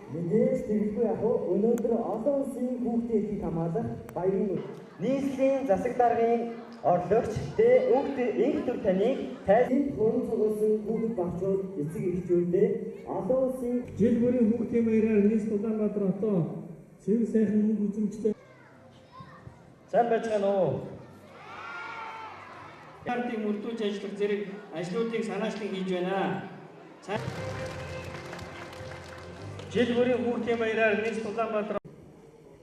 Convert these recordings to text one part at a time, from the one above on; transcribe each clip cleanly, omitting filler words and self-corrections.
Мэдээж тэггүй яг өнөөдөр олон улсын хүүхдүүдийг хамгаалах баярын өдөр. Нийслэлийн засаг даргын орлогч инх төр таныг тайлбар хуран цугулсан хүүхэд багчууд эцэг эхчүүдээ олон улсын жил бүрийн хүүхдийн баяраар нийслэл Улаанбаатар хотоо цэвэр сайхан мөнгө үзэмжтэй сайн байж гэнэ үү? Ардын мөрдүүлж ажиллах зэрэг ажлуудыг санаачлан хийж байна. Жил бүрийн хүүхдийн баяраар нийслэл Улаанбаатар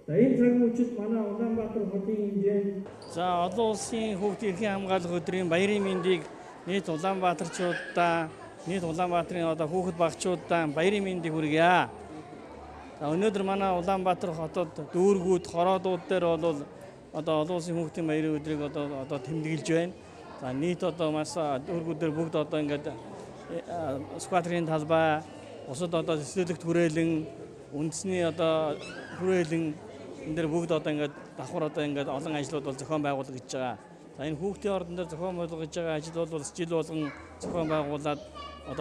энэ цаг мөчид манай Улаанбаатар хотын хэмжээнд олон улсын хүүхдийн эрхийн хамгаалах өдрийн баярын мэндийг нийт Улаанбаатарчуудаа, нийт Улаанбаатарын хүүхэд багчуудаа баярын мэндийг хүргье. Өнөөдөр манай Улаанбаатар хотод дүүргүүд, хороодууд дээр бол олон улсын хүүхдийн баярын өдрийг тэмдэглэж байна. Нийт маш дүүргүүдээр бүгд ингээд сквадрын талбай, бусад цэцэрлэгт хүрээлэн, үндэсний хүрээлэн энэ дэр бүгд ингээд давхар ингээд олон ажлууд бол зохион байгуулах гэж байгаа. Энэ хүүхдийн ордон дээр зохион байгуулах гэж байгаа ажил бол жил болгон зохион байгуулад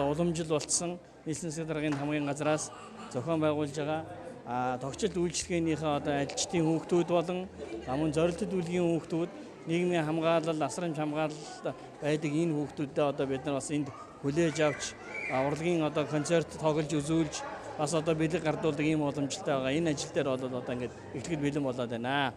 уламжил болцсон нийслэлийн засаг даргын хамгийн газраас зохион байгуулж байгаа. Тогтцол үйлчлэгээнийхээ ажилчдын хүүхдүүд болон мөн зорилттой үйлгийн хүүхдүүд, нийгмийн хамгаалал, асрамж хамгаалалт байдаг энэ хүүхдүүдэд бид нар бас энд хүлээж авч урлагийн концерт тоглож үзүүлж бас бэлэг гардуулдаг ийм боломжтой байгаа. Энэ ажил дээр бол ингээд эхлэхэд бэлэн болоод байна.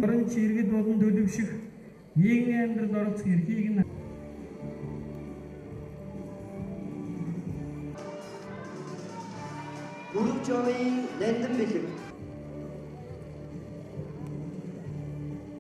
Орон чиргэд болон төлөвших нийгмийн амьдралд оролцох эрхийг нь Гүрв жомын нандин бэлэг